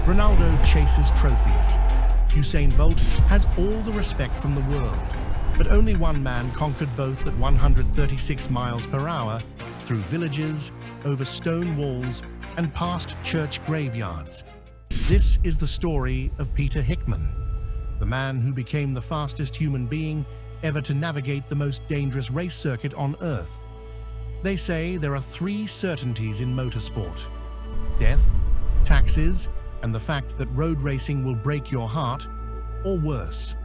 Ronaldo chases trophies. Usain Bolt has all the respect from the world. But only one man conquered both at 136 miles per hour through villages, over stone walls, and past church graveyards. This is the story of Peter Hickman, the man who became the fastest human being ever to navigate the most dangerous race circuit on Earth. They say there are three certainties in motorsport: death, taxes, and the fact that road racing will break your heart, or worse.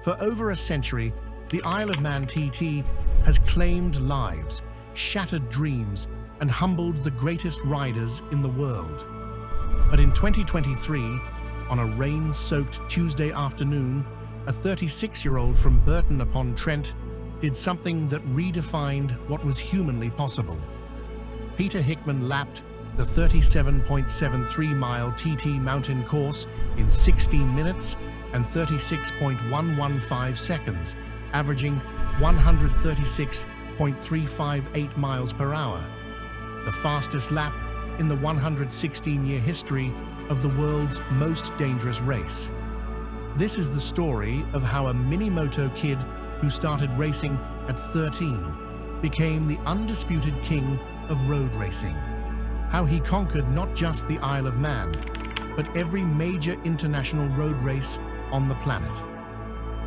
For over a century, the Isle of Man TT has claimed lives, shattered dreams, and humbled the greatest riders in the world. But in 2023, on a rain-soaked Tuesday afternoon, a 36-year-old from Burton-upon-Trent did something that redefined what was humanly possible. Peter Hickman lapped the 37.73-mile TT mountain course in 16 minutes and 36.115 seconds, averaging 136.358 miles per hour, the fastest lap in the 116-year history of the world's most dangerous race. This is the story of how a mini-moto kid who started racing at 13 became the undisputed king of road racing. How he conquered not just the Isle of Man, but every major international road race on the planet.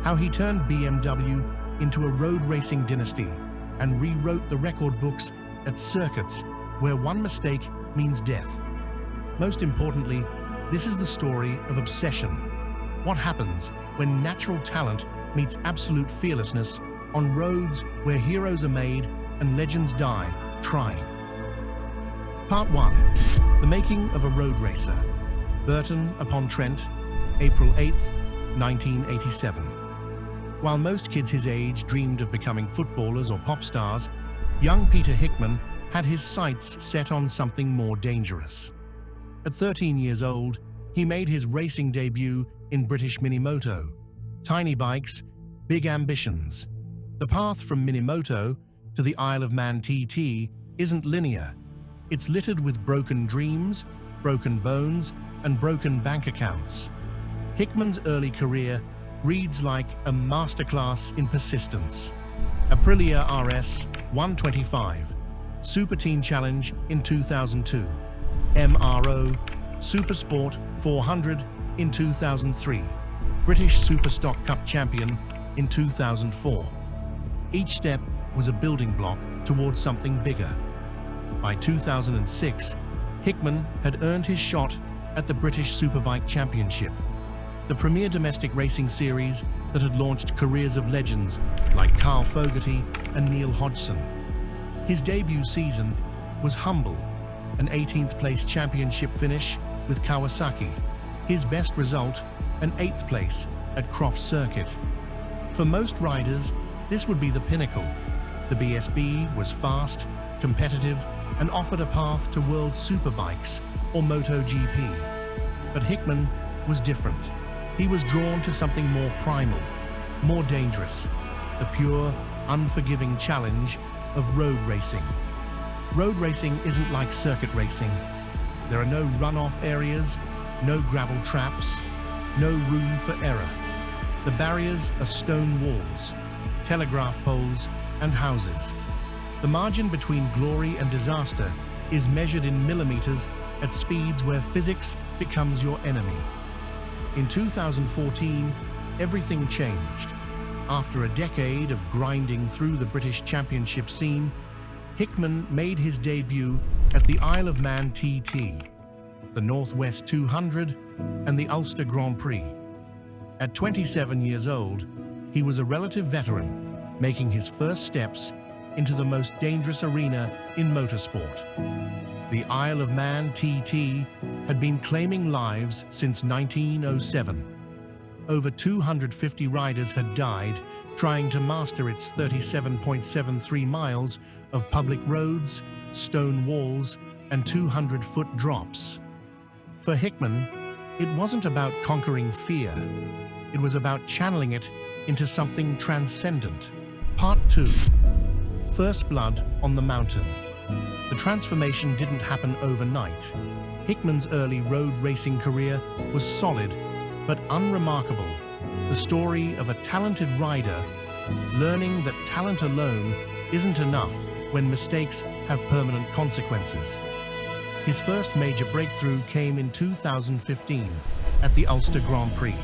How he turned BMW into a road racing dynasty and rewrote the record books at circuits where one mistake means death. Most importantly, this is the story of obsession. What happens when natural talent meets absolute fearlessness on roads where heroes are made and legends die trying? Part 1. The Making of a Road Racer. Burton-upon-Trent, April 8th, 1987. While most kids his age dreamed of becoming footballers or pop stars, young Peter Hickman had his sights set on something more dangerous. At 13 years old, he made his racing debut in British Minimoto. Tiny bikes, big ambitions. The path from Minimoto to the Isle of Man TT isn't linear. It's littered with broken dreams, broken bones, and broken bank accounts. Hickman's early career reads like a masterclass in persistence. Aprilia RS 125, Super Teen Challenge in 2002, MRO Super Sport 400 in 2003, British Superstock Cup champion in 2004. Each step was a building block towards something bigger. By 2006, Hickman had earned his shot at the British Superbike Championship, the premier domestic racing series that had launched careers of legends like Carl Fogarty and Neil Hodgson. His debut season was humble, an 18th place championship finish with Kawasaki. His best result, an 8th place at Crofts Circuit. For most riders, this would be the pinnacle. The BSB was fast, competitive, and offered a path to World Superbikes or MotoGP. But Hickman was different. He was drawn to something more primal, more dangerous, the pure, unforgiving challenge of road racing. Road racing isn't like circuit racing. There are no runoff areas, no gravel traps, no room for error. The barriers are stone walls, telegraph poles, and houses. The margin between glory and disaster is measured in millimeters at speeds where physics becomes your enemy. In 2014, everything changed. After a decade of grinding through the British Championship scene, Hickman made his debut at the Isle of Man TT, the Northwest 200, and the Ulster Grand Prix. At 27 years old, he was a relative veteran, making his first steps into the most dangerous arena in motorsport. The Isle of Man TT had been claiming lives since 1907. Over 250 riders had died trying to master its 37.73 miles of public roads, stone walls, and 200-foot drops. For Hickman, it wasn't about conquering fear. It was about channeling it into something transcendent. Part 2. First blood on the mountain. The transformation didn't happen overnight. Hickman's early road racing career was solid but unremarkable, the story of a talented rider learning that talent alone isn't enough when mistakes have permanent consequences. His first major breakthrough came in 2015 at the Ulster Grand Prix.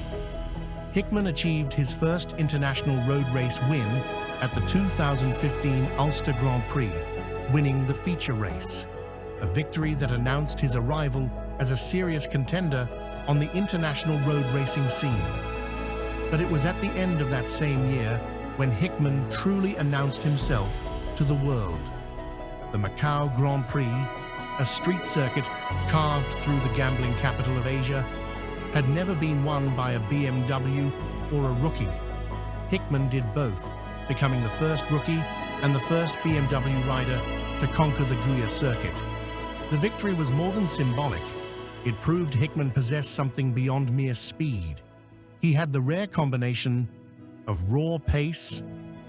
Hickman achieved his first international road race win at the 2015 Ulster Grand Prix, winning the feature race, a victory that announced his arrival as a serious contender on the international road racing scene. But it was at the end of that same year when Hickman truly announced himself to the world. The Macau Grand Prix, a street circuit carved through the gambling capital of Asia, had never been won by a BMW or a rookie. Hickman did both, becoming the first rookie and the first BMW rider to conquer the Guya circuit. The victory was more than symbolic. It proved Hickman possessed something beyond mere speed. He had the rare combination of raw pace,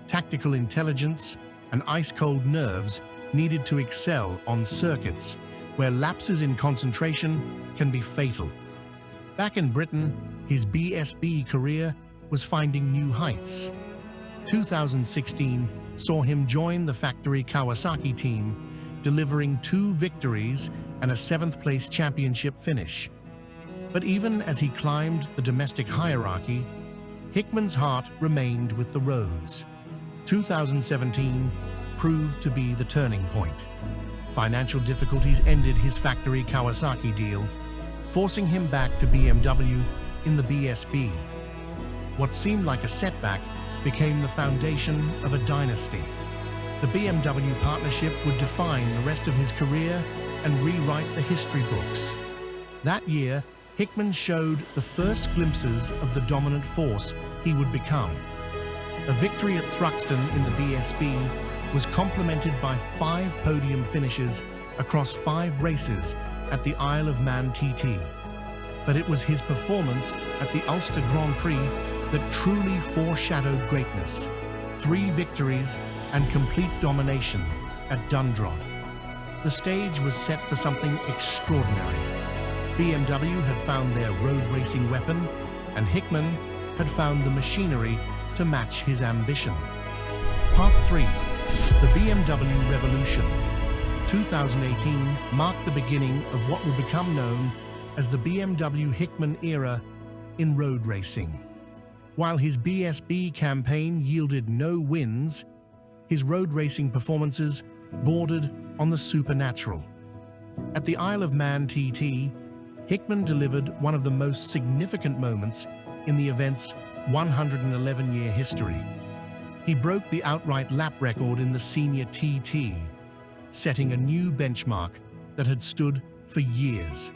tactical intelligence, and ice-cold nerves needed to excel on circuits where lapses in concentration can be fatal. Back in Britain, his BSB career was finding new heights. 2016 saw him join the factory Kawasaki team, delivering 2 victories and a 7th-place championship finish. But even as he climbed the domestic hierarchy, Hickman's heart remained with the roads. 2017 proved to be the turning point. Financial difficulties ended his factory Kawasaki deal, forcing him back to BMW in the BSB. What seemed like a setback became the foundation of a dynasty. The BMW partnership would define the rest of his career and rewrite the history books. That year, Hickman showed the first glimpses of the dominant force he would become. A victory at Thruxton in the BSB was complemented by 5 podium finishes across 5 races at the Isle of Man TT. But it was his performance at the Ulster Grand Prix that truly foreshadowed greatness. 3 victories and complete domination at Dundrod. The stage was set for something extraordinary. BMW had found their road racing weapon, and Hickman had found the machinery to match his ambition. Part 3. The BMW Revolution. 2018 marked the beginning of what would become known as the BMW Hickman era in road racing. While his BSB campaign yielded no wins, his road racing performances bordered on the supernatural. At the Isle of Man TT, Hickman delivered one of the most significant moments in the event's 111-year history. He broke the outright lap record in the senior TT, setting a new benchmark that had stood for years.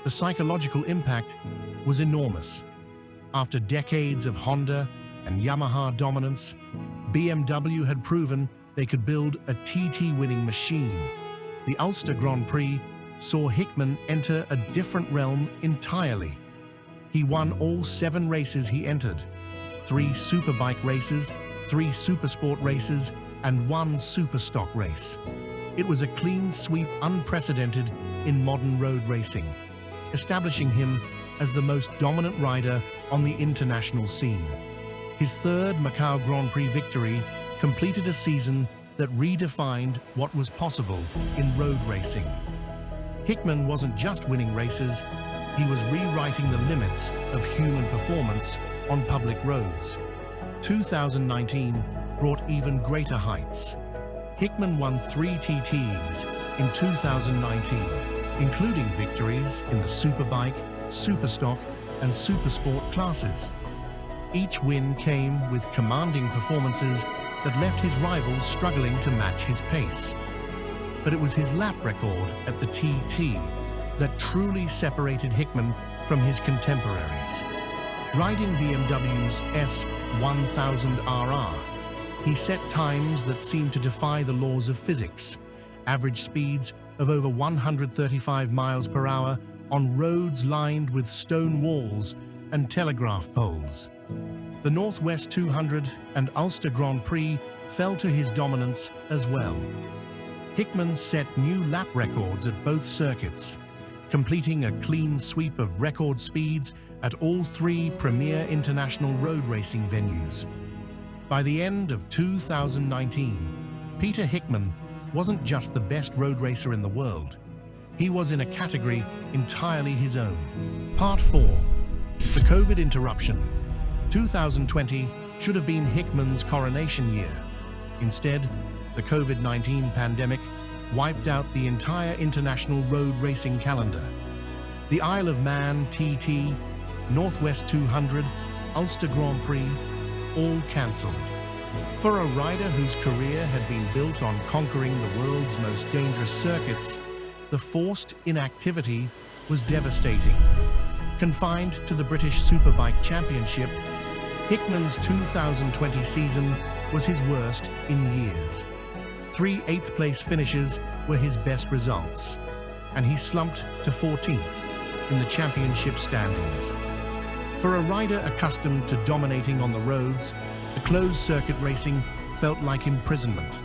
The psychological impact was enormous. After decades of Honda and Yamaha dominance, BMW had proven they could build a TT-winning machine. The Ulster Grand Prix saw Hickman enter a different realm entirely. He won all 7 races he entered, 3 superbike races, 3 supersport races, and 1 superstock race. It was a clean sweep unprecedented in modern road racing, establishing him as the most dominant rider on the international scene. His 3rd Macau Grand Prix victory completed a season that redefined what was possible in road racing. Hickman wasn't just winning races, he was rewriting the limits of human performance on public roads. 2019 brought even greater heights. Hickman won 3 TTs in 2019, including victories in the Superbike, Superstock, and Supersport classes. Each win came with commanding performances that left his rivals struggling to match his pace. But it was his lap record at the TT that truly separated Hickman from his contemporaries. Riding BMW's S1000RR, he set times that seemed to defy the laws of physics, average speeds of over 135 miles per hour on roads lined with stone walls and telegraph poles. The Northwest 200 and Ulster Grand Prix fell to his dominance as well. Hickman set new lap records at both circuits, completing a clean sweep of record speeds at all three premier international road racing venues. By the end of 2019, Peter Hickman wasn't just the best road racer in the world. He was in a category entirely his own. Part 4. The COVID interruption. 2020 should have been Hickman's coronation year. Instead, the COVID-19 pandemic wiped out the entire international road racing calendar. The Isle of Man TT, Northwest 200, Ulster Grand Prix, all cancelled. For a rider whose career had been built on conquering the world's most dangerous circuits, the forced inactivity was devastating. Confined to the British Superbike Championship, Hickman's 2020 season was his worst in years. 3 eighth-place finishes were his best results, and he slumped to 14th in the championship standings. For a rider accustomed to dominating on the roads, the closed-circuit racing felt like imprisonment.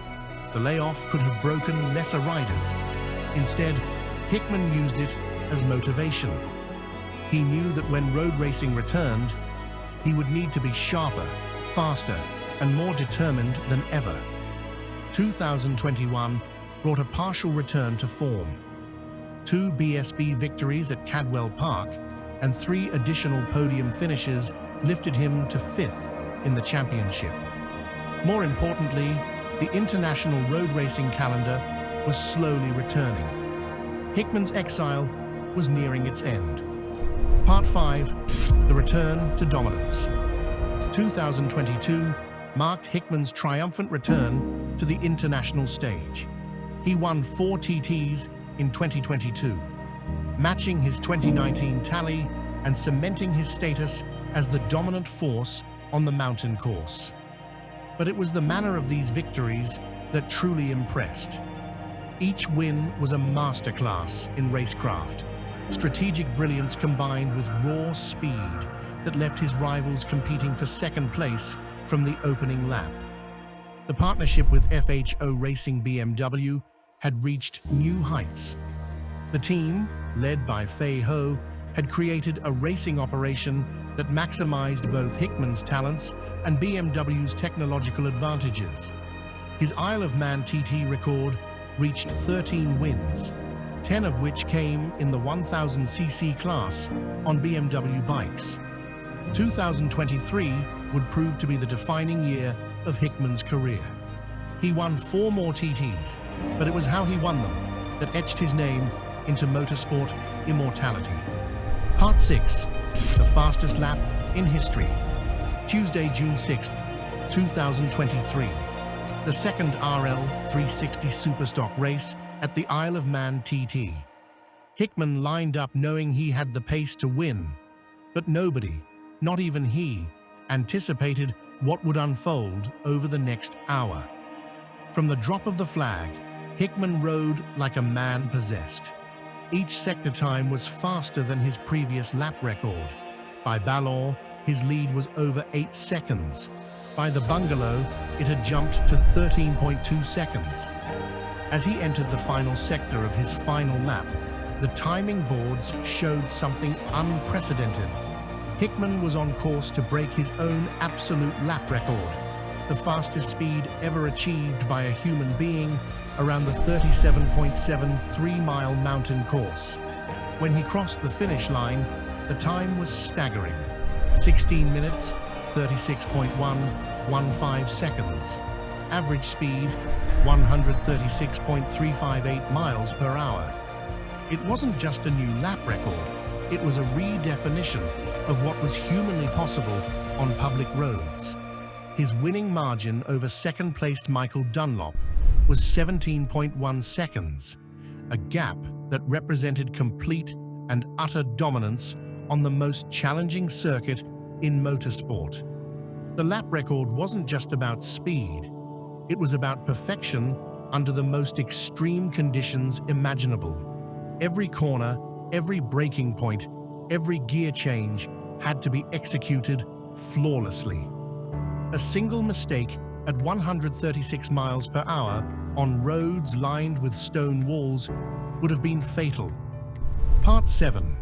The layoff could have broken lesser riders. Instead, Hickman used it as motivation. He knew that when road racing returned, he would need to be sharper, faster, and more determined than ever. 2021 brought a partial return to form. 2 BSB victories at Cadwell Park and 3 additional podium finishes lifted him to 5th in the championship. More importantly, the international road racing calendar was slowly returning. Hickman's exile was nearing its end. Part 5. The return to dominance. 2022 marked Hickman's triumphant return to the international stage. He won 4 TTs in 2022, matching his 2019 tally and cementing his status as the dominant force on the mountain course. But it was the manner of these victories that truly impressed. Each win was a masterclass in racecraft, strategic brilliance combined with raw speed that left his rivals competing for second place from the opening lap. The partnership with FHO Racing BMW had reached new heights. The team, led by Fei Ho, had created a racing operation that maximized both Hickman's talents and BMW's technological advantages. His Isle of Man TT record reached 13 wins, 10 of which came in the 1000cc class on BMW bikes. 2023 would prove to be the defining year of Hickman's career. He won 4 more TTs, but it was how he won them that etched his name into motorsport immortality. Part 6. The fastest lap in history. Tuesday, June 6th, 2023. The second RL 360 Superstock race at the Isle of Man TT. Hickman lined up knowing he had the pace to win, but nobody, not even he, anticipated what would unfold over the next hour. From the drop of the flag, Hickman rode like a man possessed. Each sector time was faster than his previous lap record. By Ballon, his lead was over 8 seconds. By the Bungalow, it had jumped to 13.2 seconds. As he entered the final sector of his final lap, the timing boards showed something unprecedented. Hickman was on course to break his own absolute lap record, the fastest speed ever achieved by a human being around the 37.7 3-mile mountain course. When he crossed the finish line, the time was staggering: 16 minutes, 36.115 seconds. Average speed, 136.358 miles per hour. It wasn't just a new lap record, it was a redefinition of what was humanly possible on public roads. His winning margin over second-placed Michael Dunlop was 17.1 seconds, a gap that represented complete and utter dominance on the most challenging circuit in motorsport. The lap record wasn't just about speed, it was about perfection under the most extreme conditions imaginable. Every corner, every braking point, every gear change had to be executed flawlessly. A single mistake at 136 miles per hour on roads lined with stone walls would have been fatal. Part 7.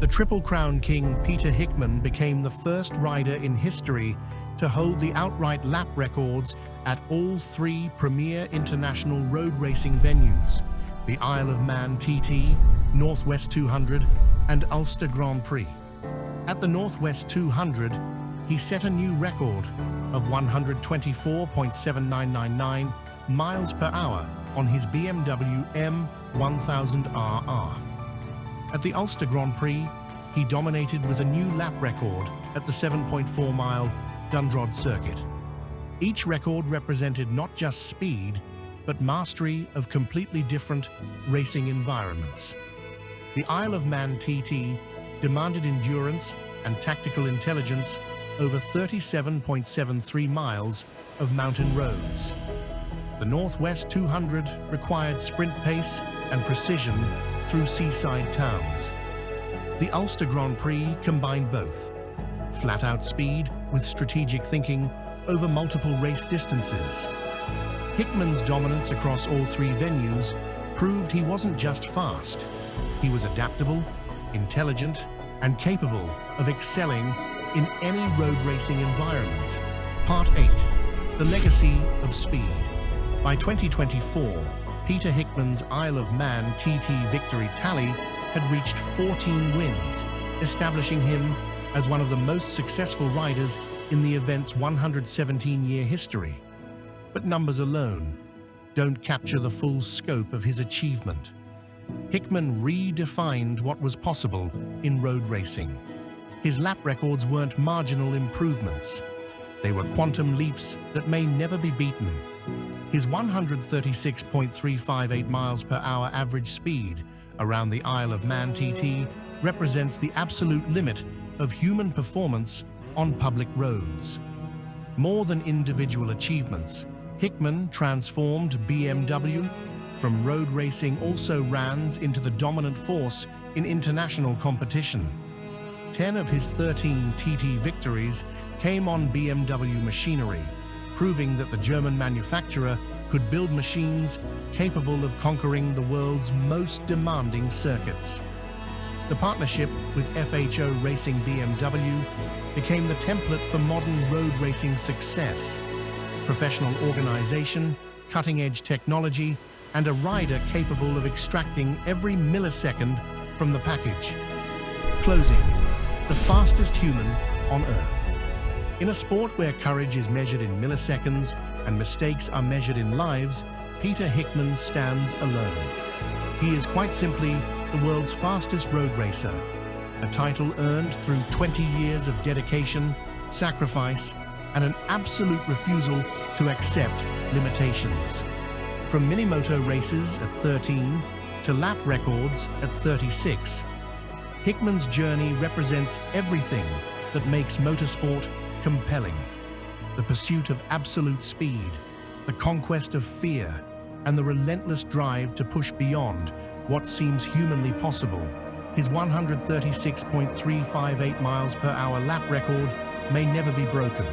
The Triple Crown King Peter Hickman became the first rider in history to hold the outright lap records at all three premier international road racing venues, the Isle of Man TT, Northwest 200, and Ulster Grand Prix. At the Northwest 200, he set a new record of 124.7999 miles per hour on his BMW M1000RR. At the Ulster Grand Prix, he dominated with a new lap record at the 7.4-mile Dundrod circuit. Each record represented not just speed, but mastery of completely different racing environments. The Isle of Man TT demanded endurance and tactical intelligence over 37.73 miles of mountain roads. The Northwest 200 required sprint pace and precision through seaside towns. The Ulster Grand Prix combined both, flat-out speed with strategic thinking over multiple race distances. Hickman's dominance across all three venues proved he wasn't just fast. He was adaptable, intelligent, and capable of excelling in any road racing environment. Part 8. The Legacy of Speed. By 2024, Peter Hickman's Isle of Man TT victory tally had reached 14 wins, establishing him as one of the most successful riders in the event's 117-year history. But numbers alone don't capture the full scope of his achievement. Hickman redefined what was possible in road racing. His lap records weren't marginal improvements. They were quantum leaps that may never be beaten. His 136.358 miles per hour average speed around the Isle of Man TT represents the absolute limit of human performance on public roads. More than individual achievements, Hickman transformed BMW from road racing also-rans into the dominant force in international competition. 10 of his 13 TT victories came on BMW machinery, proving that the German manufacturer could build machines capable of conquering the world's most demanding circuits. The partnership with FHO Racing BMW became the template for modern road racing success. Professional organization, cutting-edge technology, and a rider capable of extracting every millisecond from the package. Closing. The fastest human on Earth. In a sport where courage is measured in milliseconds and mistakes are measured in lives, Peter Hickman stands alone. He is quite simply the world's fastest road racer, a title earned through 20 years of dedication, sacrifice, and an absolute refusal to accept limitations. From mini-moto races at 13 to lap records at 36, Hickman's journey represents everything that makes motorsport compelling. The pursuit of absolute speed, the conquest of fear, and the relentless drive to push beyond what seems humanly possible. His 136.358 miles per hour lap record may never be broken.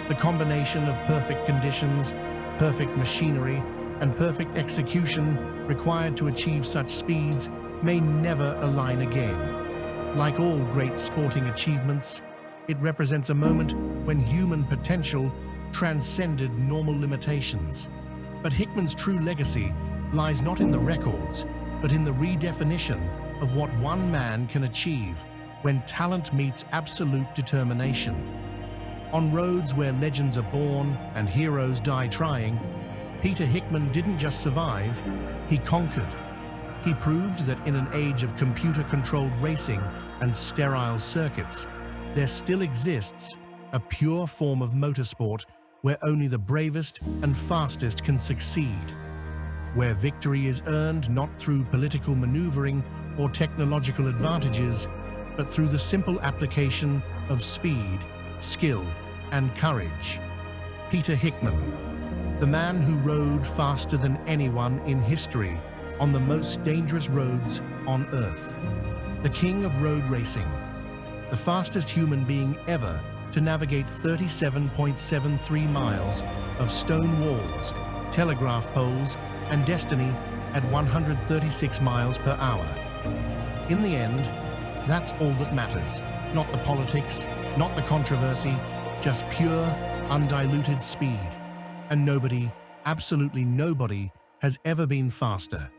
The combination of perfect conditions, perfect machinery, and perfect execution required to achieve such speeds may never align again. Like all great sporting achievements, it represents a moment when human potential transcended normal limitations. But Hickman's true legacy lies not in the records, but in the redefinition of what one man can achieve when talent meets absolute determination. On roads where legends are born and heroes die trying, Peter Hickman didn't just survive, he conquered. He proved that in an age of computer-controlled racing and sterile circuits, there still exists a pure form of motorsport where only the bravest and fastest can succeed, where victory is earned not through political maneuvering or technological advantages, but through the simple application of speed, skill, and courage. Peter Hickman, the man who rode faster than anyone in history on the most dangerous roads on Earth. The king of road racing, the fastest human being ever to navigate 37.73 miles of stone walls, telegraph poles, and destiny at 136 miles per hour. In the end, that's all that matters. Not the politics, not the controversy, just pure, undiluted speed. And nobody, absolutely nobody, has ever been faster.